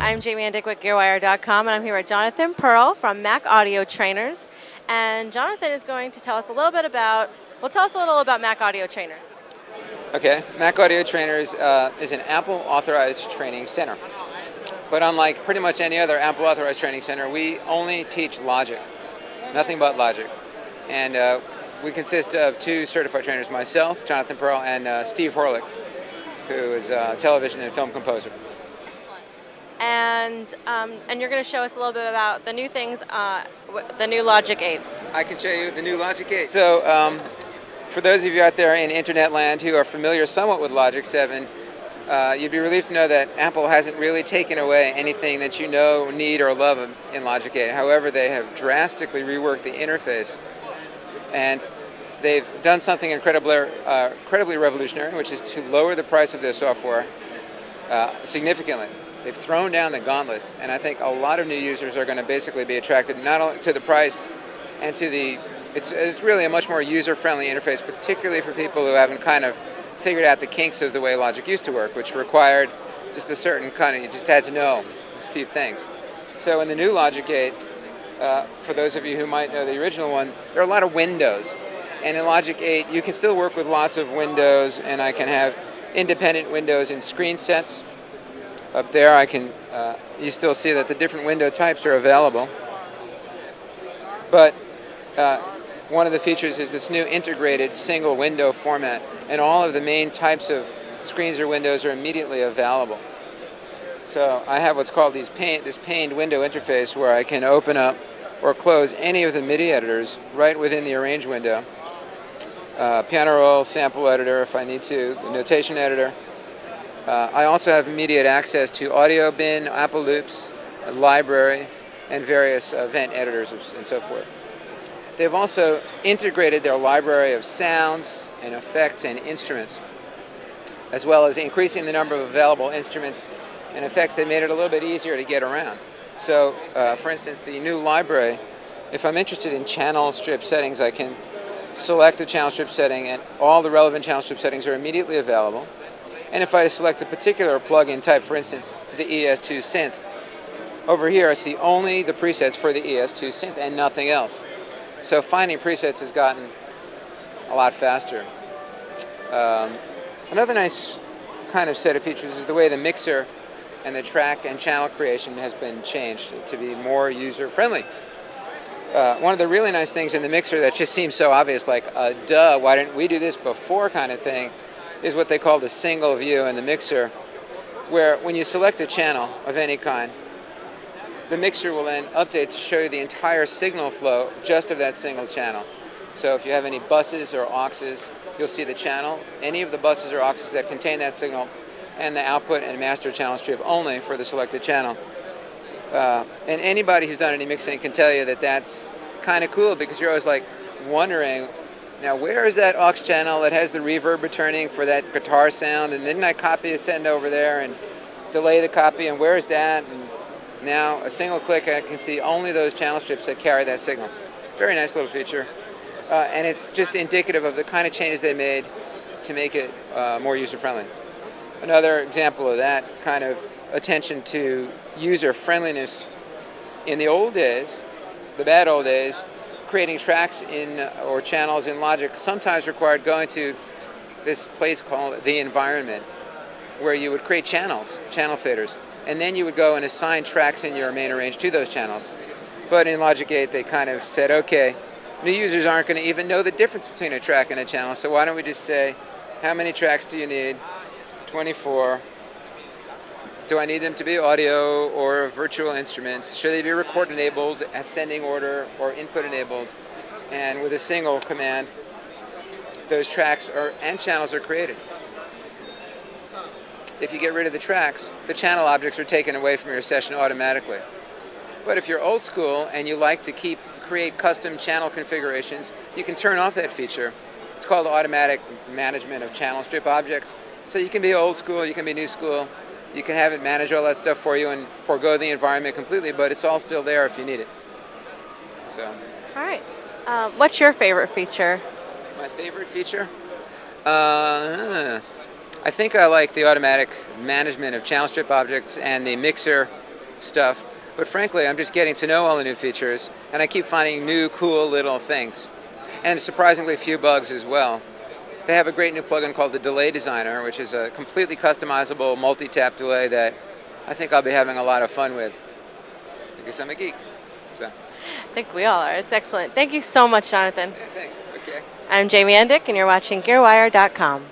I'm Jamie Andick with GearWire.com, and I'm here with Jonathn Pearl from Mac Audio Trainers. And Jonathn is going to tell us a little bit about, Mac Audio Trainers. Okay, Mac Audio Trainers is an Apple authorized training center. But unlike pretty much any other Apple authorized training center, we only teach Logic, nothing but Logic. And we consist of two certified trainers, myself, Jonathn Pearl, and Steve Horlick, who is a television and film composer. And you're going to show us a little bit about the new things, the new Logic 8. I can show you the new Logic 8. So for those of you out there in internet land who are familiar somewhat with Logic 7, you'd be relieved to know that Apple hasn't really taken away anything that you know, need, or love in Logic 8. However, they have drastically reworked the interface, and they've done something incredibly revolutionary, which is to lower the price of their software significantly. They've thrown down the gauntlet, and I think a lot of new users are going to basically be attracted not only to the price and to the, it's really a much more user-friendly interface, particularly for people who haven't kind of figured out the kinks of the way Logic used to work, which required just a certain kind of, you just had to know a few things. So in the new Logic 8, for those of you who might know the original one, there are a lot of windows. And in Logic 8, you can still work with lots of windows, and I can have independent windows in screen sets. Up there, you still see that the different window types are available. But one of the features is this new integrated single window format, and all of the main types of screens or windows are immediately available. So I have what's called this paned window interface, where I can open up or close any of the MIDI editors right within the arrange window. Piano roll, sample editor if I need to, the notation editor. I also have immediate access to audio bin, Apple loops, a library, and various event editors and so forth. They've also integrated their library of sounds and effects and instruments, as well as increasing the number of available instruments and effects. They made it a little bit easier to get around. So, for instance, the new library, if I'm interested in channel strip settings, I can select a channel strip setting, and all the relevant channel strip settings are immediately available. And if I select a particular plugin type, for instance, the ES2 synth, over here I see only the presets for the ES2 synth and nothing else. So finding presets has gotten a lot faster. Another nice kind of set of features is the way the mixer and the track and channel creation has been changed to be more user-friendly. One of the really nice things in the mixer that just seems so obvious, like duh, why didn't we do this before kind of thing, is what they call the single view in the mixer, where when you select a channel of any kind, the mixer will then update to show you the entire signal flow just of that single channel. So if you have any buses or auxes, you'll see the channel, any of the buses or auxes that contain that signal, and the output and master channel strip only for the selected channel. And anybody who's done any mixing can tell you that that's kind of cool, because you're always like wondering, now where is that aux channel that has the reverb returning for that guitar sound, and didn't I copy and send over there and delay the copy, and where is that? And now a single click, I can see only those channel strips that carry that signal. Very nice little feature. And it's just indicative of the kind of changes they made to make it more user-friendly. Another example of that kind of attention to user-friendliness, in the old days, the bad old days, creating tracks or channels in Logic sometimes required going to this place called the environment, where you would create channels, channel faders, and then you would go and assign tracks in your main arrange to those channels. But in Logic 8, they kind of said, okay, new users aren't going to even know the difference between a track and a channel, so why don't we just say, how many tracks do you need? 24. Do I need them to be audio or virtual instruments? Should they be record enabled, ascending order, or input enabled? And with a single command, those tracks and channels are created. If you get rid of the tracks, the channel objects are taken away from your session automatically. But if you're old school and you like to create custom channel configurations, you can turn off that feature. It's called automatic management of channel strip objects. So you can be old school, you can be new school. You can have it manage all that stuff for you and forego the environment completely, but it's all still there if you need it. So. All right. What's your favorite feature? My favorite feature? I think I like the automatic management of channel strip objects and the mixer stuff, but frankly, I'm just getting to know all the new features, and I keep finding new, cool little things. And surprisingly few bugs as well. They have a great new plugin called the Delay Designer, which is a completely customizable multi-tap delay that I think I'll be having a lot of fun with, because I'm a geek. So. I think we all are. It's excellent. Thank you so much, Jonathn. Yeah, thanks. Okay. I'm Jamie Endick, and you're watching GearWire.com.